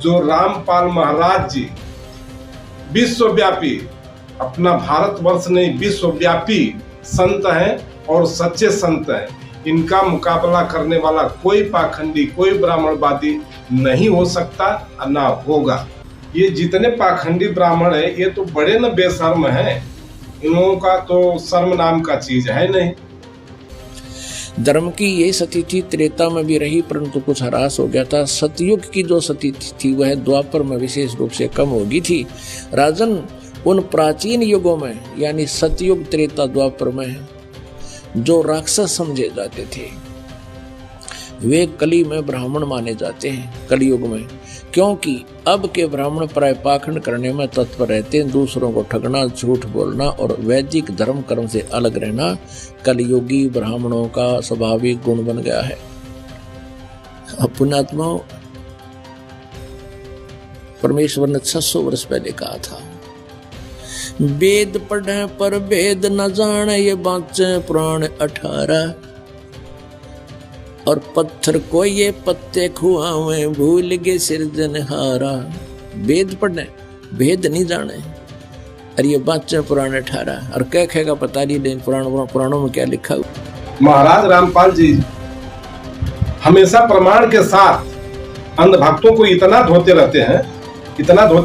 जो रामपाल महाराज जी विश्वव्यापी, अपना भारतवर्ष नहीं विश्वव्यापी संत हैं और सच्चे संत हैं। इनका मुकाबला करने वाला कोई पाखंडी, कोई ब्राह्मणवादी नहीं हो सकता और ना होगा। ये जितने पाखंडी ब्राह्मण है ये तो बड़े न बेशर्म हैं, इन लोगों का तो शर्म नाम का चीज है नहीं। धर्म की ये सती थी, त्रेता में भी रही परंतु कुछ ह्रास हो गया था। सतयुग की जो सती थी वह द्वापर में विशेष रूप से कम हो गई थी। राजन, उन प्राचीन युगों में यानी सतयुग, त्रेता, द्वापर में जो राक्षस समझे जाते थे वे कली में ब्राह्मण माने जाते हैं कलयुग में, क्योंकि अब के ब्राह्मण प्राय पाखंड करने में तत्पर रहते हैं। दूसरों को ठगना, झूठ बोलना और वैदिक धर्म कर्म से अलग रहना कलयुगी ब्राह्मणों का स्वाभाविक गुण बन गया है। पुण्यात्माओं, परमेश्वर ने 600 वर्ष पहले कहा था, वेद पढ़े पर भेद न जाने, ये बाँचे पुराण 18। और पत्थर को ये पत्ते खुआवे, भूल गए सिरजनहारा। वेद पढ़े, भेद नहीं जाने, और ये बाँचे पुराण 18। और क्या कहेगा पता नहीं, पुराणों में क्या लिखा हुआ। महाराज रामपाल जी हमेशा प्रमाण के साथ अंधभक्तों को इतना धोते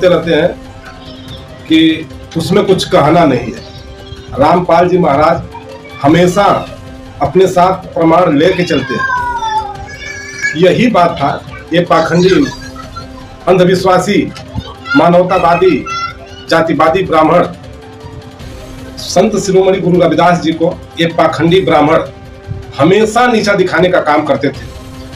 रहते हैं कि उसमें कुछ कहना नहीं है। रामपाल जी महाराज हमेशा अपने साथ प्रमाण लेके चलते हैं। यही बात था, ये पाखंडी, अंधविश्वासी, मानवतावादी, जातिवादी ब्राह्मण संत शिरोमणि गुरु रविदास जी को ये पाखंडी ब्राह्मण हमेशा नीचा दिखाने का काम करते थे।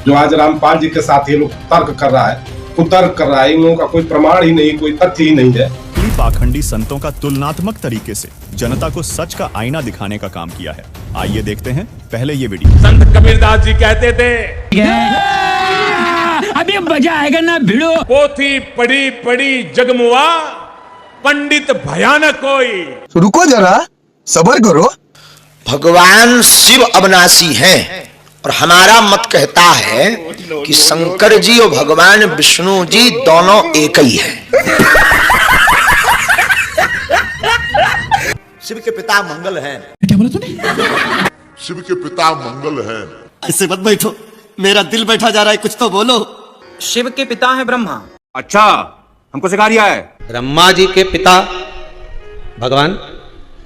जो आज रामपाल जी के साथ ये लोग तर्क कर रहा है, कुतर्क कर रहा है, इन लोगों का कोई प्रमाण ही नहीं, कोई तथ्य ही नहीं है। पाखंडी संतों का तुलनात्मक तरीके से जनता को सच का आईना दिखाने का काम किया है। आइए देखते हैं पहले ये वीडियो। संत कबीरदास जी कहते थे, अभी मजा आएगा ना भिड़ो। पोथी पढ़ी पढ़ी जगमुआ, पंडित भयानक कोई। रुको जरा, सब्र करो। भगवान शिव अविनाशी हैं और हमारा मत कहता है कि शंकर जी और भगवान विष्णु जी दोनों एक ही हैं। शिव के पिता मंगल हैं। क्या बोला तूने? शिव के पिता मंगल हैं। ऐसे मत बैठो, मेरा दिल बैठा जा रहा है, कुछ तो बोलो। शिव के पिता है ब्रह्मा। अच्छा, हमको सिखा दिया है। ब्रह्मा जी के पिता भगवान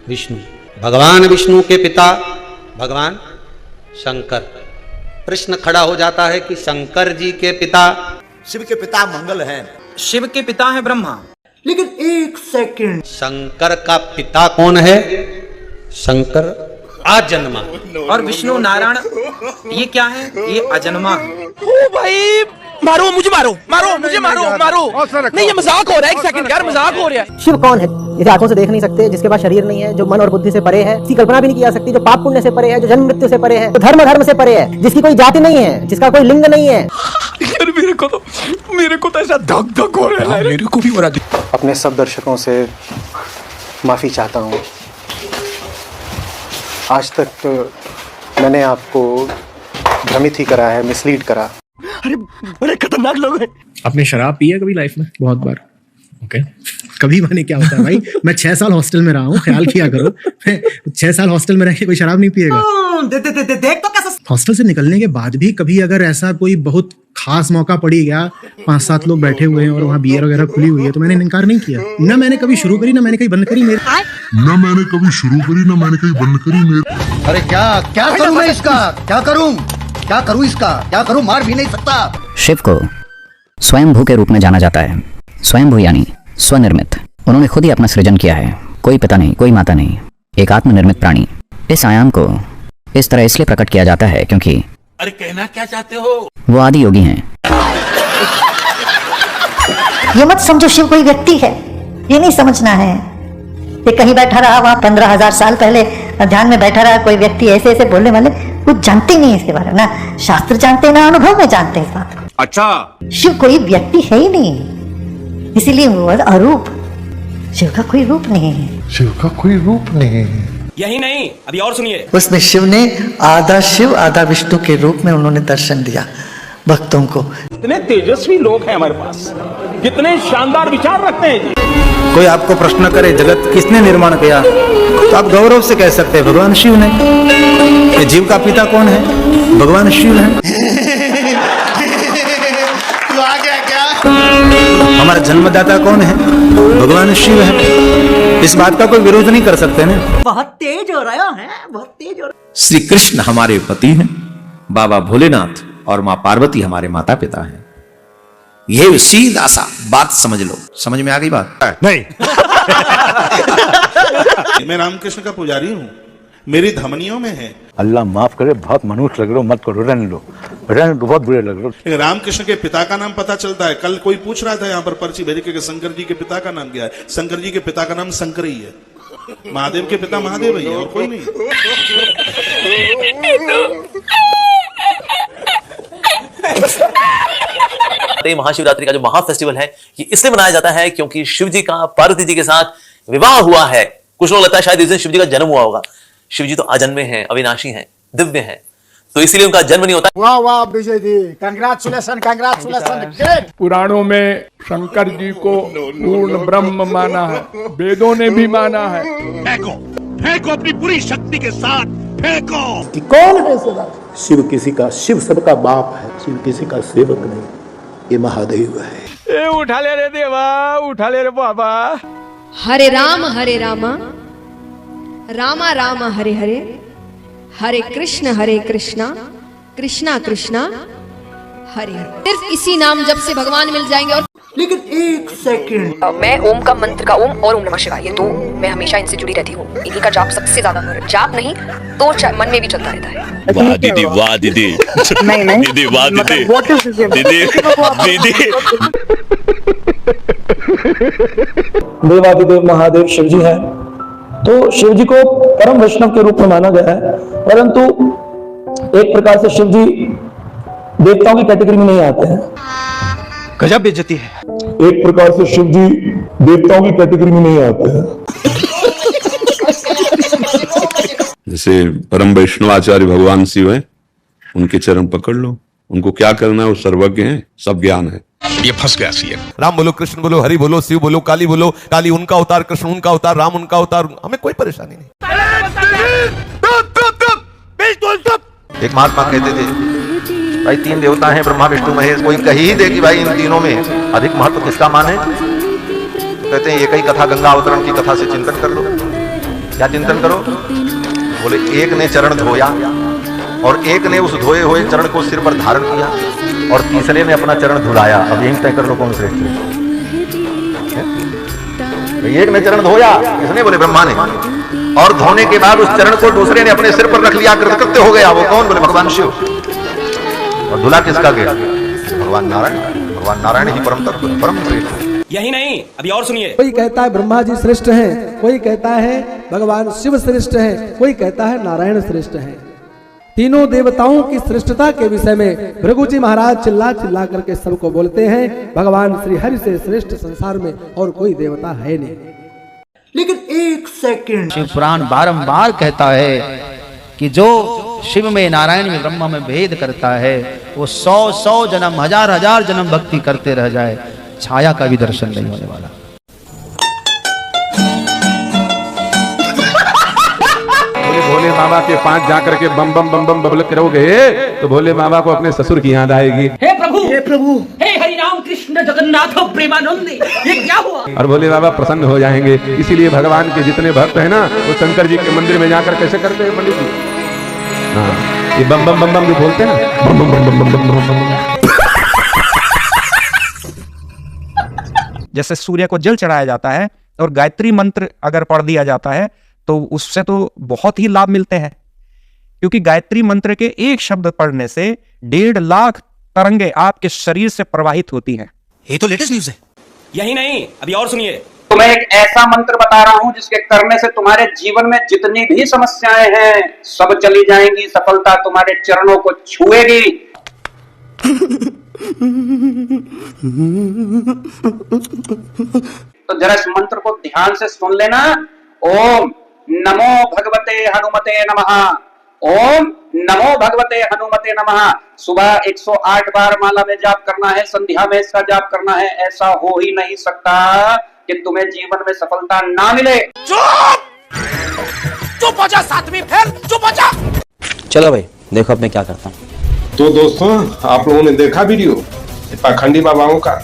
विष्णु, भगवान विष्णु के पिता भगवान शंकर। प्रश्न खड़ा हो जाता है कि शंकर जी के पिता, शिव के पिता मंगल हैं। शिव के पिता है ब्रह्मा। लेकिन एक सेकंड, शंकर का पिता कौन है? शंकर अजन्मा। और विष्णु नारायण ये क्या है? ये अजन्मा है। ओ भाई, मारो मुझे, मारो। नहीं, ये मजाक हो रहा है। एक सेकंड यार, मजाक हो रहा है। शिव कौन है? जिसे आंखों से देख नहीं सकते, जिसके पास शरीर नहीं है, जो मन और बुद्धि से परे है, जिसकी कल्पना भी नहीं की जा सकती, जो पाप पुण्य से परे है, जो जन्म मृत्यु से परे है, जो धर्म से परे है, जिसकी कोई जाति नहीं है, जिसका कोई लिंग नहीं है। मेरे को तो ऐसा धक हो रहा है। मेरे को भी हो रहा है। अपने सब दर्शकों से माफी चाहता हूँ। आज तक तो मैंने आपको भ्रमित ही करा है, मिसलीड करा। अरे बड़े खतरनाक लोग हैं। आपने शराब पी है कभी लाइफ में? बहुत बार। ओके, कभी मैंने क्या होता है भाई, मैं 6 साल हॉस्टल में रहा हूँ, ख्याल किया करो। 6 साल हॉस्टल में रह के कोई शराब नहीं पिएगा। देख तो कैसा। हॉस्टल से निकलने के बाद भी कभी अगर ऐसा कोई बहुत खास मौका पड़ी गया, 5-7 लोग बैठे हुए हैं और वहाँ बियर वगैरह खुली हुई है, तो मैंने इनकार नहीं किया। ना मैंने कभी शुरू करी, ना मैंने कहीं बंद करी। अरे क्या करूं मैं इसका? क्या करूं? मार भी नहीं सकता। शिव को स्वयंभू के रूप में जाना जाता है। स्वयंभू यानी स्वनिर्मित। उन्होंने खुद ही अपना सृजन किया है। कोई पिता नहीं, कोई माता नहीं, एक आत्मनिर्मित प्राणी। इस आयाम को इस तरह इसलिए प्रकट किया जाता है क्योंकि, अरे कहना क्या चाहते हो? वो आदि योगी हैं। ये मत समझो शिव कोई व्यक्ति है, ये नहीं समझना है। ये कहीं बैठा रहा, वहाँ 15,000 साल पहले ध्यान में बैठा रहा कोई व्यक्ति, ऐसे बोलने वाले कुछ जानते नहीं इसके बारे में, ना शास्त्र जानते ना अनुभव में जानते इस बात को। अच्छा, शिव कोई व्यक्ति है ही नहीं, इसीलिए वो अरूप। शिव का कोई रूप नहीं है। यही नहीं, अभी और सुनिए। उसमें शिव ने आधा शिव आधा विष्णु के रूप में उन्होंने दर्शन दिया। भक्तों को। कितने तेजस्वी लोग हैं हमारे पास, कितने शानदार विचार रखते हैं जी। कोई आपको प्रश्न करे जगत किसने निर्माण किया, तो आप गौरव से कह सकते हैं भगवान शिव ने। ये जीव का पिता कौन है? भगवान शिव है। तू आ गया क्या? हमारा जन्मदाता कौन है? भगवान शिव है। इस बात का कोई विरोध नहीं कर सकते ना। बहुत तेज हो रहा है, बहुत तेज हो रहा। श्री कृष्ण हमारे पति हैं, बाबा भोलेनाथ और माँ पार्वती हमारे माता पिता हैं। ये सीधा सा बात समझ लो। समझ में आ गई बात? नहीं। मैं रामकृष्ण का पुजारी हूँ, मेरी धमनियों में है। अल्लाह माफ करे, बहुत मनुष्य लग रहे हो, मत करो, रहने लो, बहुत बुरे लग रहे हो। रामकृष्ण के पिता का नाम पता चलता है। कल कोई पूछ रहा था यहाँ पर पर्ची भेज के शंकर जी के पिता का नाम क्या है। शंकर जी के पिता का नाम शंकर ही है। महादेव के पिता महादेव ही है और कोई नहीं। महाशिवरात्रि का जो महा फेस्टिवल है ये इसलिए मनाया जाता है क्योंकि शिव जी का पार्वती जी के साथ विवाह हुआ है। कुछ लोग लगता है शायद इस दिन शिव जी का जन्म हुआ होगा। शिव जी तो अजन्मे हैं, अविनाशी हैं, दिव्य हैं, तो इसीलिए उनका जन्म नहीं होता। वाह वाह विजय जी, कांग्रेचुलेशन कांग्रेचुलेशन। पुराणों में शंकर जी को पूर्ण ब्रह्म माना है, वेदों ने भी माना है। फेंको फेंको अपनी पूरी शक्ति के साथ फेंको। कि कौन है सदा? शिव किसी का, शिव सबका बाप है, शिव किसी का सेवक नहीं, ये महादेव है। ए उठा ले रे देवा, उठा ले रे बाबा। हरे रामा रामा रामा हरे हरे, हरे कृष्णा कृष्णा कृष्णा हरे हरे। सिर्फ इसी नाम जप से भगवान मिल जाएंगे। और लेकिन एक सेकंड, मैं ओम का मंत्र का ओम और ओम नमः शिवाय, ये तो मैं हमेशा इनसे जुड़ी रहती हूँ। इन्हीं का जाप सबसे ज्यादा जाप नहीं तो मन में भी चलता रहता है। वाह दीदी, वाह दीदी, नहीं दीदी, वाह दीदी, दीदी, दीदी। देवादिदेव महादेव शिव जी हैं, तो शिव जी को परम वैष्णव के रूप में माना गया है, परंतु एक प्रकार से शिव जी देवताओं की कैटेगरी में नहीं आते हैं। गजब बेइज्जती है। एक प्रकार से शिव जी देवताओं की कैटेगरी में नहीं आते हैं। जैसे परम वैष्णवाचार्य भगवान शिव हैं, उनके चरण पकड़ लो, उनको क्या करना है वो सर्वज्ञ हैं, सब ज्ञान है। ये फंस गया सी। राम बोलो, कृष्ण बोलो, हरि बोलो, शिव बोलो, काली बोलो, काली उनका अवतार, कृष्ण उनका अवतार, राम उनका अवतार, हमें कोई परेशानी नहीं। एक महात्मा कहते थे भाई 3 देवता हैं, ब्रह्मा विष्णु महेश, कोई कही ही दे कि भाई इन तीनों में अधिक महत्व किसका मान है? कहते हैं एक ही कथा, गंगा अवतरण की कथा से चिंतन कर लो। क्या चिंतन करो? बोले एक ने चरण धोया और एक ने उस धोए हुए चरण को सिर पर धारण किया और तीसरे ने अपना चरण धुलाया। अब यही तय कर लो कौन श्रेष्ठ है। एक ने चरण धोया, किसने? बोले ब्रह्मा ने, और धोने के बाद उस चरण को दूसरे ने अपने सिर पर रख लिया, कृतकृत्य हो गया। वो कौन? बोले भगवान शिव। और धुला किसका गया? भगवान नारायण। भगवान नारायण ही परम तत्व, परम श्रेष्ठ। यही नहीं, अभी और सुनिए। कोई कहता है ब्रह्मा जी श्रेष्ठ हैं, कोई कहता है भगवान शिव श्रेष्ठ हैं, कोई कहता है नारायण श्रेष्ठ हैं। तीनों देवताओं की श्रेष्ठता के विषय में भृगु जी महाराज चिल्ला चिल्ला करके सबको बोलते हैं, भगवान श्री हरि से श्रेष्ठ संसार में और कोई देवता है नहीं। लेकिन एक सेकंड, शिव पुराण बारंबार कहता है कि जो शिव में, नारायण में, ब्रह्मा में भेद करता है वो 100 जन्म, 1000 जन्म भक्ति करते रह जाए, छाया का भी दर्शन नहीं होने वाला। भोले बाबा के पास जाकर के बम बम बम बम बबल करोगे तो भोले बाबा को अपने ससुर की याद आएगी। हे प्रभु, हे हरि राम कृष्ण जगन्नाथ प्रेमानंद, ये क्या हुआ? और भोले बाबा प्रसन्न हो जाएंगे। इसीलिए भगवान के जितने भक्त हैं ना, वो शंकर जी के मंदिर में जाकर कैसे करते हैं पंडित जी? हाँ, ये बम बम बम बम जो बोलते हैं ना, बम बम बम बम बम बम बम। जैसे सूर्य को जल चढ़ाया जाता है और गायत्री मंत्र अगर पढ़ दिया जाता है तो उससे तो बहुत ही लाभ मिलते हैं, क्योंकि गायत्री मंत्र के एक शब्द पढ़ने से 1.5 लाख तरंगे आपके शरीर से प्रवाहित होती हैं। ये तो लेटेस्ट न्यूज़ है। यही नहीं, अभी और सुनिए। तो मैं एक ऐसा मंत्र बता रहा हूं जिसके करने से तुम्हारे जीवन में जितनी भी समस्याएं हैं सब चली जाएंगी, सफलता तुम्हारे चरणों को छुएगी। तो जरा इस मंत्र को ध्यान से सुन लेना। ओम नमो भगवते हनुमते नमः। ओम नमो भगवते हनुमते नमः। सुबह 108 बार माला में जाप करना है, संध्या में इसका जाप करना है। ऐसा हो ही नहीं सकता कि तुम्हें जीवन में सफलता ना मिले। चुप हो जा सातवीं फेल, चुप हो जा। चलो भाई देखो अब मैं क्या करता हूँ। तो दोस्तों, आप लोगों ने देखा वीडियो पाखंडी बाबाओं का।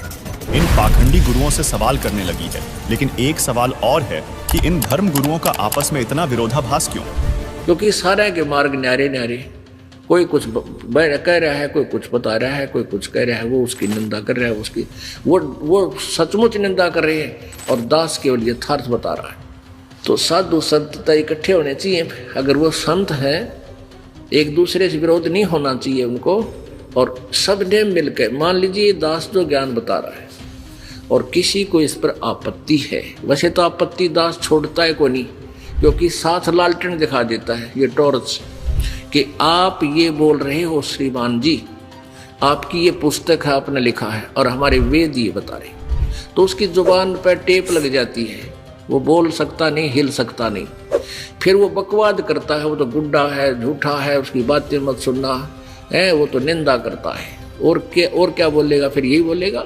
इन पाखंडी गुरुओं से सवाल करने लगी है, लेकिन एक सवाल और है कि इन धर्म गुरुओं का आपस में इतना विरोधाभास क्यों? क्योंकि सारे के मार्ग न्यारे न्यारे, कोई कुछ कह रहा है, कोई कुछ बता रहा है, कोई कुछ कह रहा है, वो उसकी निंदा कर रहा है, उसकी वो सचमुच निंदा कर रहे हैं और दास केवल यथार्थ बता रहा है। तो साधु संत इकट्ठे होने चाहिए। अगर वो संत है, एक दूसरे से विरोध नहीं होना चाहिए उनको, और सब ने मिलकर, मान लीजिए दास जो ज्ञान बता रहा है और किसी को इस पर आपत्ति है, वैसे तो आपत्ति दास छोड़ता है को नहीं, क्योंकि साथ लालटेन दिखा देता है ये टॉर्च कि आप ये बोल रहे हो श्रीमान जी, आपकी ये पुस्तक है, आपने लिखा है और हमारे वेद ये बता रहे, तो उसकी जुबान पर टेप लग जाती है, वो बोल सकता नहीं, हिल सकता नहीं। फिर वो बकवाद करता है, वो तो गुड्डा है, झूठा है, उसकी बातें मत सुनना है, वो तो निंदा करता है। और क्या बोलेगा? फिर यही बोलेगा,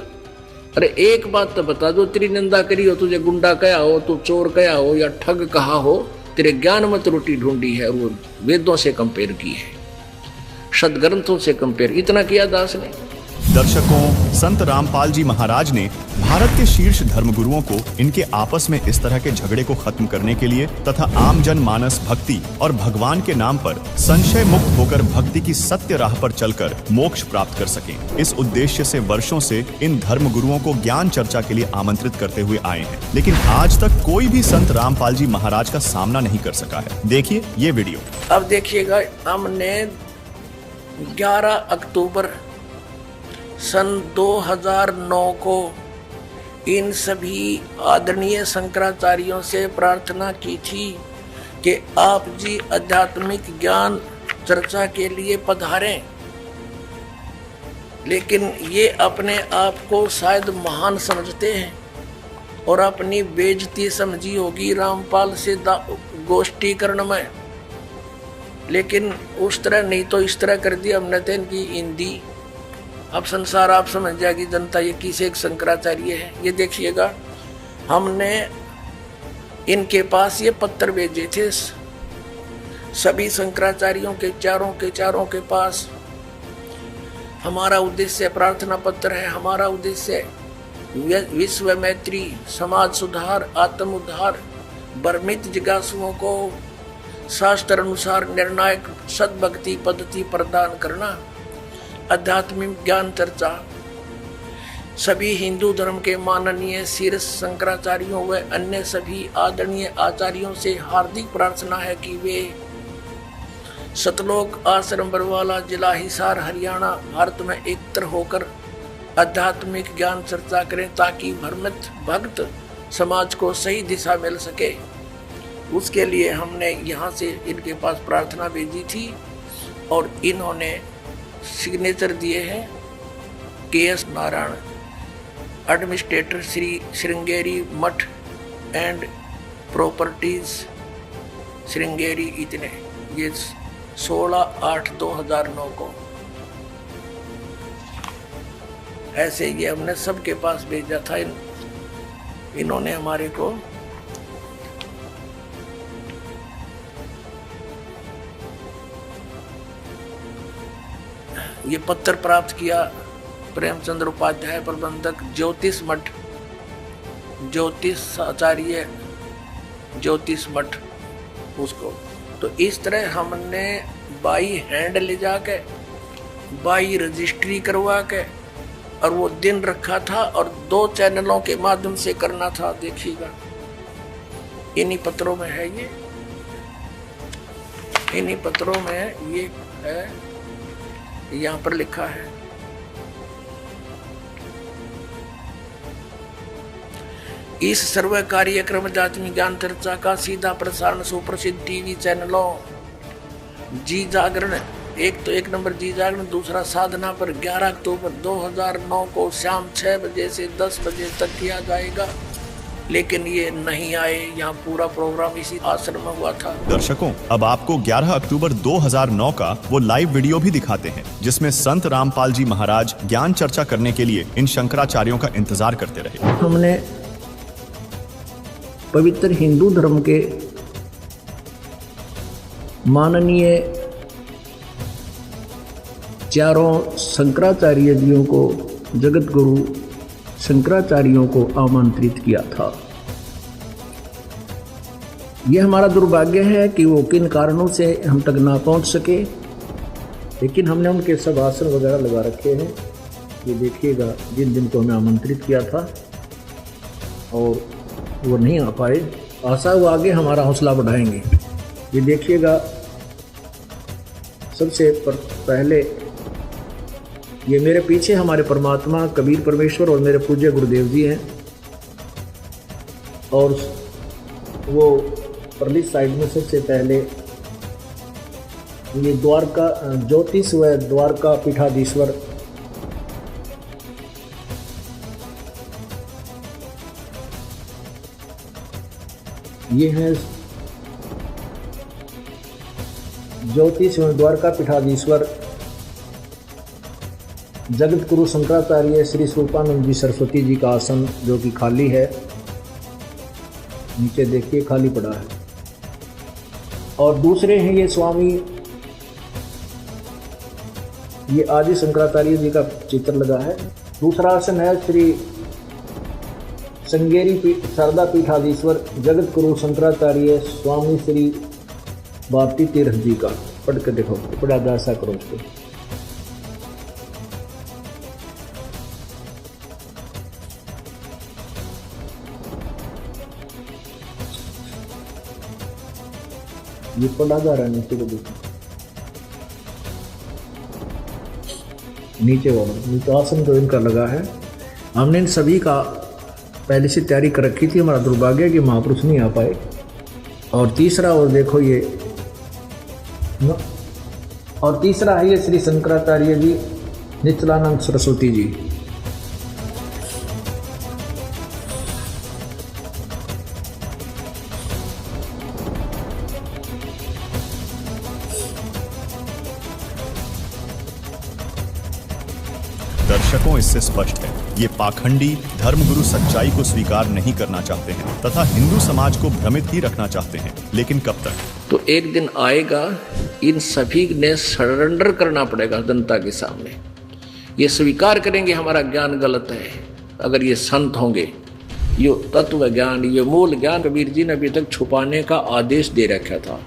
अरे एक बात तो बता दो, तेरी निंदा करी हो, तुझे गुंडा कहा हो, तू चोर कहा हो या ठग कहा हो, तेरे ज्ञान मत रोटी ढूंढी है, वो वेदों से कंपेयर की है, सदग्रंथों से कंपेयर, इतना किया दास ने। दर्शकों, संत रामपाल जी महाराज ने भारत के शीर्ष धर्मगुरुओं को इनके आपस में इस तरह के झगड़े को खत्म करने के लिए तथा आम जन मानस भक्ति और भगवान के नाम पर संशय मुक्त होकर भक्ति की सत्य राह पर चलकर मोक्ष प्राप्त कर सकें, इस उद्देश्य से वर्षों से इन धर्मगुरुओं को ज्ञान चर्चा के लिए आमंत्रित करते हुए आए हैं, लेकिन आज तक कोई भी संत रामपाल जी महाराज का सामना नहीं कर सका है। देखिए ये वीडियो। अब देखिएगा, हमने 11 अक्टूबर सन 2009 को इन सभी आदरणीय शंकराचार्यों से प्रार्थना की थी कि आप जी आध्यात्मिक ज्ञान चर्चा के लिए पधारें, लेकिन ये अपने आप को शायद महान समझते हैं और अपनी बेइज्जती समझी होगी रामपाल से गोष्ठीकरण में, लेकिन उस तरह नहीं तो इस तरह कर दिया हमने तो इनकी हिंदी। अब संसार आप समझ जाएगी जनता ये किसे एक शंकराचार्य है। ये देखिएगा, हमने इनके पास ये पत्र भेजे थे सभी शंकराचार्यों के चारों के पास। हमारा उद्देश्य प्रार्थना पत्र है, हमारा उद्देश्य विश्व मैत्री, समाज सुधार, आत्म उद्धार, भ्रमित जिज्ञासुओं को शास्त्र अनुसार निर्णायक सद्भक्ति पद्धति प्रदान करना, आध्यात्मिक ज्ञान चर्चा। सभी हिंदू धर्म के माननीय शीर्ष शंकराचार्यों व अन्य सभी आदरणीय आचार्यों से हार्दिक प्रार्थना है कि वे सतलोक आश्रम बरवाला, जिला हिसार, हरियाणा, भारत में एकत्र होकर आध्यात्मिक ज्ञान चर्चा करें ताकि भ्रमित भक्त समाज को सही दिशा मिल सके। उसके लिए हमने यहाँ से इनके पास प्रार्थना भेजी थी और इन्होंने सिग्नेचर दिए हैं KS नारायण, एडमिनिस्ट्रेटर श्री श्रृंगेरी मठ एंड प्रॉपर्टीज श्रृंगेरी, इतने। ये 16/8/2009 को ऐसे ये हमने सबके पास भेजा था। इन्होंने हमारे को ये पत्र प्राप्त किया। प्रेमचंद्र उपाध्याय, प्रबंधक ज्योतिष मठ, ज्योतिष आचार्य ज्योतिष मठ उसको। तो इस तरह हमने बाई हैंड ले जाके, बाई रजिस्ट्री करवा के, और वो दिन रखा था और 2 चैनलों के माध्यम से करना था। देखिएगा, इन्हीं पत्रों में है ये, इन्हीं पत्रों में ये है, यहाँ पर लिखा है। इस सर्व कार्यक्रम आध्यात्मिक ज्ञान चर्चा का सीधा प्रसारण सुप्रसिद्ध टीवी चैनलों जी जागरण, एक नंबर जी जागरण, दूसरा साधना पर 11 अक्टूबर 2009 को शाम 6 बजे से 10 बजे तक किया जाएगा। लेकिन ये नहीं आए। यहाँ पूरा प्रोग्राम इसी आश्रम में हुआ था। दर्शकों, अब आपको 11 अक्टूबर 2009 का वो लाइव वीडियो भी दिखाते हैं जिसमें संत रामपाल जी महाराज ज्ञान चर्चा करने के लिए इन शंकराचार्यों का इंतजार करते रहे। हमने पवित्र हिंदू धर्म के माननीय चारों शंकराचार्य जियों को, जगत गुरु शंकराचार्यों को आमंत्रित किया था। यह हमारा दुर्भाग्य है कि वो किन कारणों से हम तक ना पहुंच सके, लेकिन हमने उनके सब आसन वगैरह लगा रखे हैं। ये देखिएगा, जिन दिन को हमें आमंत्रित किया था और वो नहीं आ पाए, आशा वो आगे हमारा हौसला बढ़ाएंगे। ये देखिएगा, सबसे पहले ये मेरे पीछे हमारे परमात्मा कबीर परमेश्वर और मेरे पूज्य गुरुदेव जी हैं, और वो परली साइड में सबसे पहले ये द्वारका ज्योतिष व द्वारका पीठाधीश्वर ये है ज्योतिष व द्वारका पीठाधीश्वर जगत गुरु शंकराचार्य श्री स्वरूपानंद जी सरस्वती जी का आसन, जो कि खाली है। नीचे देखिए, खाली पड़ा है। और दूसरे हैं ये स्वामी, ये आदि शंकराचार्य जी का चित्र लगा है। दूसरा आसन है श्री श्रृंगेरी शारदा पीठाधीश्वर जगत गुरु शंकराचार्य स्वामी श्री भारती तीर्थ जी का। पढ़ के देखो, पढ़ा जा ऐसा करो उसको। ये पढ़ा जा रहा है, नीचे को देखो, नीचे वाला नीचे आसन जो इनका लगा है। हमने इन सभी का पहले से तैयारी कर रखी थी। हमारा दुर्भाग्य कि महापुरुष नहीं आ पाए। और तीसरा, और देखो ये, और तीसरा है ये श्री शंकराचार्य जी निचलानंद सरस्वती जी। दर्शकों, इससे स्पष्ट है ये पाखंडी धर्मगुरु सच्चाई को स्वीकार नहीं करना चाहते हैं तथा हिंदू समाज को भ्रमित ही रखना चाहते हैं। लेकिन कब तक? तो एक दिन आएगा, इन सभी ने सरेंडर करना पड़ेगा जनता के सामने। ये स्वीकार करेंगे हमारा ज्ञान गलत है। अगर ये संत होंगे, ये तत्व ज्ञान, ये मूल ज्ञान कबीर जी ने अभी तक छुपाने का आदेश दे रखा था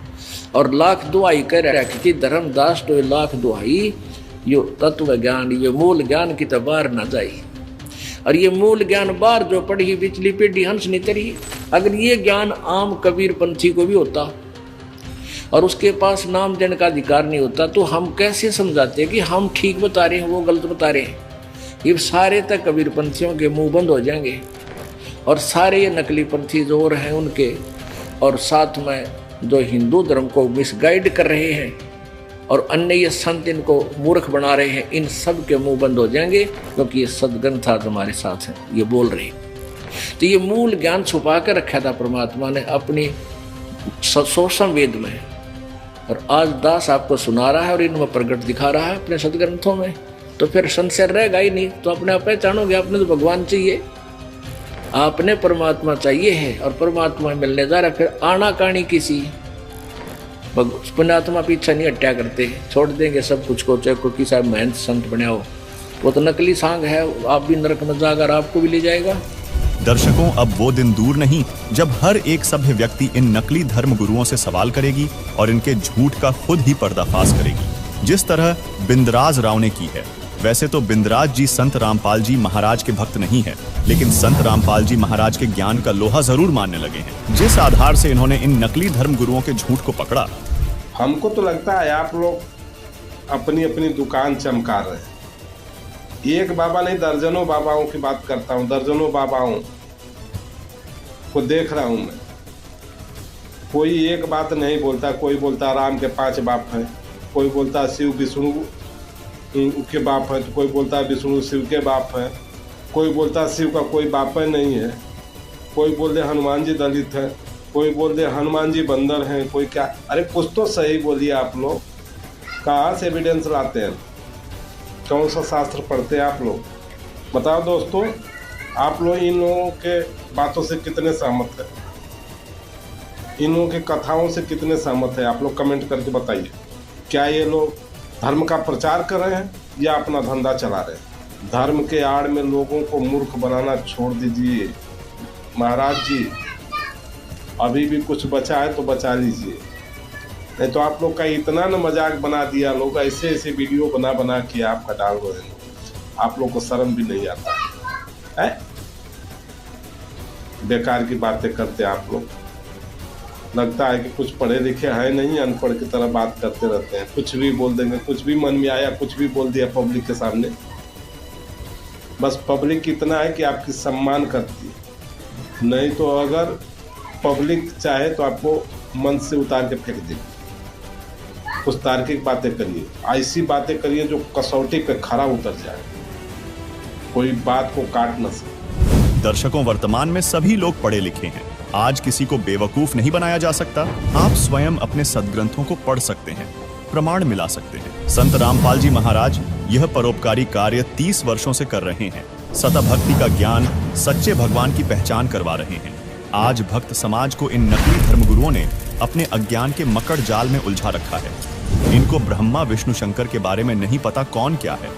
और लाख दुआई कर रखी थी। धर्मदास तो लाख दुआई, यो तत्व ज्ञान, ये मूल ज्ञान की तो बाहर न जाई। और ये मूल ज्ञान बाहर जो पढ़ी पिछली पीढ़ी हंस नहीं तरी। अगर ये ज्ञान आम कबीर पंथी को भी होता और उसके पास नाम देने का अधिकार नहीं होता, तो हम कैसे समझाते कि हम ठीक बता रहे हैं, वो गलत बता रहे हैं। ये सारे तक कबीर पंथियों के मुंह बंद हो जाएंगे और सारे ये नकली पंथी जो हो रहे हैं उनके, और साथ में जो हिंदू धर्म को मिसगाइड कर रहे हैं और अन्य ये संत इनको मूर्ख बना रहे हैं, इन सब के मुंह बंद हो जाएंगे, क्योंकि ये सदग्रंथ हमारे साथ हैं, ये बोल रहे हैं। तो ये मूल ज्ञान छुपा कर रखा था परमात्मा ने अपनी सोसम वेद में, और आज दास आपको सुना रहा है और इनमें प्रकट दिखा रहा है अपने सदग्रंथों में। तो फिर संशय रहेगा ही नहीं, तो अपने आप पहचानोगे। आपने तो भगवान चाहिए, आपने परमात्मा चाहिए है और परमात्मा मिलने जा रहा है। फिर आनाकानी किसी पुण्यात्मा पीछा नहीं हट्या करते, छोड़ देंगे सब कुछ को, चाहे कोई किसी महंत संत बने हो। वो तो नकली सांग है, आप भी नरक में जाकर आपको भी ले जाएगा। दर्शकों, अब वो दिन दूर नहीं जब हर एक सभ्य व्यक्ति इन नकली धर्म गुरुओं से सवाल करेगी और इनके झूठ का खुद ही पर्दाफाश करेगी, जिस तरह बिंदराज राव ने की है। वैसे तो बिंदराज जी संत रामपाल जी महाराज के भक्त नहीं है, लेकिन संत रामपाल जी महाराज के ज्ञान का लोहा जरूर मानने लगे हैं, जिस आधार से इन्होंने इन नकली धर्म गुरुओं के झूठ को पकड़ा। हमको तो लगता है आप लोग अपनी अपनी दुकान चमका रहे हैं। एक बाबा नहीं, दर्जनों बाबाओं की बात करता हूँ, दर्जनों बाबाओं को देख रहा हूँ मैं। कोई एक बात नहीं बोलता। कोई बोलता राम के 5 बाप हैं, कोई बोलता शिव विष्णु के बाप है, तो कोई बोलता विष्णु शिव के बाप है, कोई बोलता शिव का कोई बाप नहीं है। कोई बोल दे हनुमान जी दलित है, कोई बोल दे हनुमान जी बंदर हैं, कोई क्या। अरे कुछ तो सही बोलिए आप लोग, कहाँ से एविडेंस लाते हैं, कौन सा शास्त्र पढ़ते हैं आप लोग, बताओ दोस्तों। आप लोग इन लोगों के बातों से कितने सहमत है, इन लोगों के कथाओं से कितने सहमत है, आप लोग कमेंट करके बताइए। क्या ये लोग धर्म का प्रचार कर रहे हैं या अपना धंधा चला रहे हैं? धर्म के आड़ में लोगों को मूर्ख बनाना छोड़ दीजिए महाराज जी, अभी भी कुछ बचा है तो बचा लीजिए, नहीं तो आप लोग का इतना न मजाक बना दिया लोग, ऐसे ऐसे वीडियो बना बना के आपका डाल रहे हैं, आप लोग को शर्म भी नहीं आता है? बेकार की बातें करते आप लोग, लगता है कि कुछ पढ़े लिखे हैं नहीं, अनपढ़ की तरह बात करते रहते हैं, कुछ भी बोल देंगे, कुछ भी मन में आया कुछ भी बोल दिया पब्लिक के सामने। बस पब्लिक इतना है कि आपकी सम्मान करती है, नहीं तो अगर पब्लिक चाहे तो आपको मन से उतार के फेंक देगी। कुछ तार्किक बातें करिए, ऐसी बातें करिए जो कसौटी पे खरा उतर जाए, कोई बात को काट न सके। दर्शकों, वर्तमान में सभी लोग पढ़े लिखे हैं, आज किसी को बेवकूफ नहीं बनाया जा सकता। आप स्वयं अपने सद्ग्रंथों को पढ़ सकते हैं, प्रमाण मिला सकते हैं। संत रामपाल जी महाराज यह परोपकारी कार्य 30 वर्षों से कर रहे हैं। सता भक्ति का ज्ञान, सच्चे भगवान की पहचान करवा रहे हैं। आज भक्त समाज को इन नकली धर्मगुरुओं ने अपने अज्ञान के मकड़ जाल में उलझा रखा है। इनको ब्रह्मा विष्णु शंकर के बारे में नहीं पता कौन क्या है।